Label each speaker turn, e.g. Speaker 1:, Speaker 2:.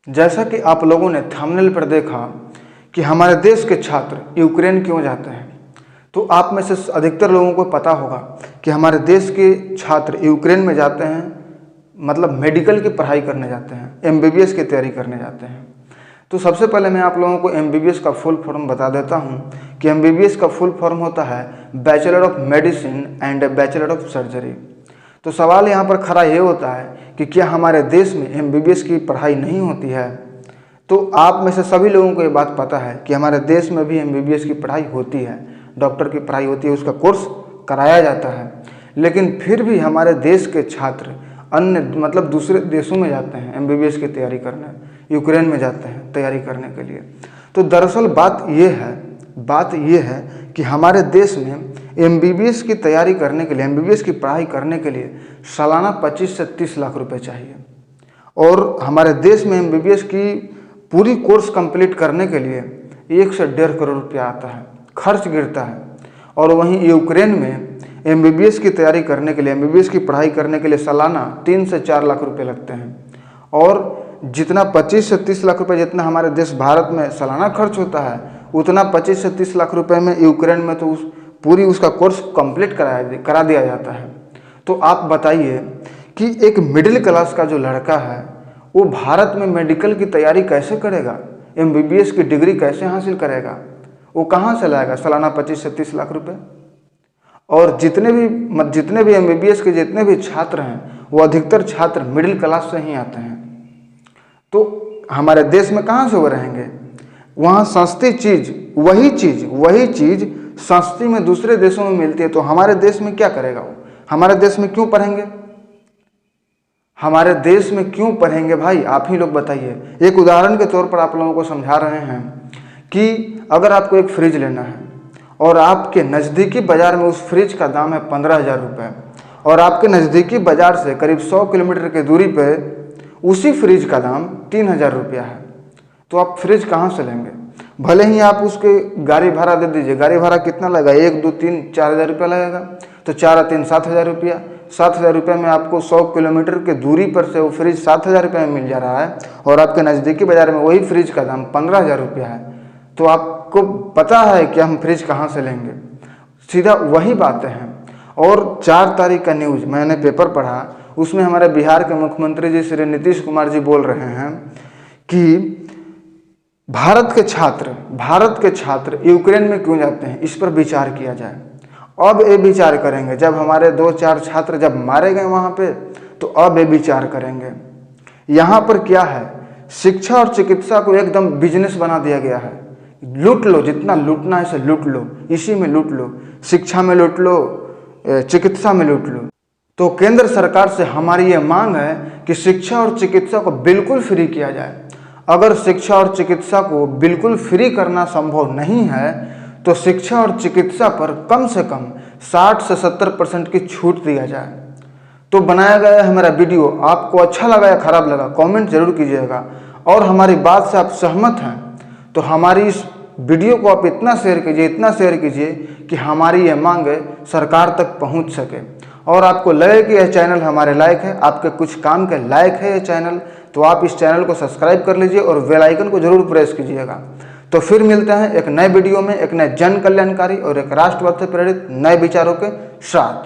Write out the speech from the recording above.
Speaker 1: जैसा कि आप लोगों ने थंबनेल पर देखा कि हमारे देश के छात्र यूक्रेन क्यों जाते हैं, तो आप में से अधिकतर लोगों को पता होगा कि हमारे देश के छात्र यूक्रेन में जाते हैं, मतलब मेडिकल की पढ़ाई करने जाते हैं, एमबीबीएस की तैयारी करने जाते हैं। तो सबसे पहले मैं आप लोगों को एमबीबीएस का फुल फॉर्म बता देता हूं कि एमबीबीएस का फुल फॉर्म होता है bachelor of medicine and bachelor of surgery. तो सवाल यहाँ पर खड़ा ये होता है कि क्या हमारे देश में एमबीबीएस की पढ़ाई नहीं होती है? तो आप में से सभी लोगों को ये बात पता है कि हमारे देश में भी एमबीबीएस की पढ़ाई होती है, डॉक्टर की पढ़ाई होती है, उसका कोर्स कराया जाता है। लेकिन फिर भी हमारे देश के छात्र अन्य मतलब दूसरे देशों में जाते हैं एमबीबीएस की तैयारी करने, यूक्रेन में जाते हैं तैयारी करने के लिए। तो दरअसल बात ये है कि हमारे देश में एमबीबीएस की तैयारी करने के लिए, एमबीबीएस की पढ़ाई करने के लिए सालाना 25 से 30 लाख रुपए चाहिए। और हमारे देश में एमबीबीएस की पूरी कोर्स कंप्लीट करने के लिए 1 से 1.5 करोड़ रुपया आता है, खर्च गिरता है। और वहीं यूक्रेन में एमबीबीएस की तैयारी करने के लिए, एमबीबीएस की पढ़ाई करने के लिए सालाना 3 से 4 लाख रुपए लगते हैं। और जितना 25 से 30 लाख रुपए जितना हमारे देश भारत में सालाना खर्च होता है, उतना 25 से 30 लाख रुपए में यूक्रेन में तो पूरी उसका कोर्स कंप्लीट करा दिया जाता है। तो आप बताइए कि एक मिडिल क्लास का जो लड़का है वो भारत में मेडिकल की तैयारी कैसे करेगा, एमबीबीएस की डिग्री कैसे हासिल करेगा, वो कहाँ से लाएगा सालाना 25 से 30 लाख रुपए? और जितने भी एमबीबीएस के जितने भी छात्र हैं वो अधिकतर छात्र मिडिल क्लास से ही आते हैं। तो हमारे देश में कहाँ से वो रहेंगे? वहाँ सस्ती चीज़ वही चीज़ सस्ती में दूसरे देशों में मिलती है। तो हमारे देश में क्या करेगा वो? हमारे देश में क्यों पढ़ेंगे? हमारे देश में क्यों पढ़ेंगे भाई, आप ही लोग बताइए। एक उदाहरण के तौर पर आप लोगों को समझा रहे हैं कि अगर आपको एक फ्रिज लेना है और आपके नज़दीकी बाज़ार में उस फ्रिज का दाम है 15,000 रुपये, और आपके नज़दीकी बाज़ार से करीब 100 किलोमीटर की दूरी पर उसी फ्रिज का दाम 3,000 रुपया है, तो आप फ्रिज कहाँ से लेंगे? भले ही आप उसके गाड़ी भाड़ा दे दीजिए, गाड़ी भाड़ा कितना लगेगा? 1, 2, 3, 4,000 रुपया लगेगा। तो 4 और 3 7,000 रुपया। 7,000 रुपये में आपको 100 किलोमीटर की दूरी पर से वो फ्रिज 7,000 रुपये में मिल जा रहा है, और आपके नज़दीकी बाज़ार में वही फ्रिज का दाम 15,000 रुपया है। तो आपको पता है कि हम फ्रिज कहाँ से लेंगे? सीधा वही बातें हैं। और 4 तारीख का न्यूज़ मैंने पेपर पढ़ा, उसमें हमारे बिहार के मुख्यमंत्री जी श्री नीतीश कुमार जी बोल रहे हैं कि भारत के छात्र यूक्रेन में क्यों जाते हैं, इस पर विचार किया जाए। अब ये विचार करेंगे, जब हमारे 2-4 छात्र जब मारे गए वहाँ पे, तो अब ये विचार करेंगे। यहाँ पर क्या है, शिक्षा और चिकित्सा को एकदम बिजनेस बना दिया गया है। लूट लो, जितना लूटना है इसे लूट लो, इसी में लूट लो, शिक्षा में लूट लो, चिकित्सा में लूट लो। तो केंद्र सरकार से हमारी ये मांग है कि शिक्षा और चिकित्सा को बिल्कुल फ्री किया जाए। अगर शिक्षा और चिकित्सा को बिल्कुल फ्री करना संभव नहीं है तो शिक्षा और चिकित्सा पर कम से कम 60 से 70% की छूट दिया जाए। तो बनाया गया है मेरा वीडियो, आपको अच्छा लगा या खराब लगा कमेंट जरूर कीजिएगा। और हमारी बात से आप सहमत हैं तो हमारी इस वीडियो को आप इतना शेयर कीजिए कि हमारी ये मांग सरकार तक पहुंच सके। और आपको लगे कि यह चैनल हमारे लायक है, आपके कुछ काम के लायक है ये चैनल, तो आप इस चैनल को सब्सक्राइब कर लीजिए और बेल आइकन को जरूर प्रेस कीजिएगा। तो फिर मिलते हैं एक नए वीडियो में, एक नए जन कल्याणकारी और एक राष्ट्रवाद से प्रेरित नए विचारों के साथ।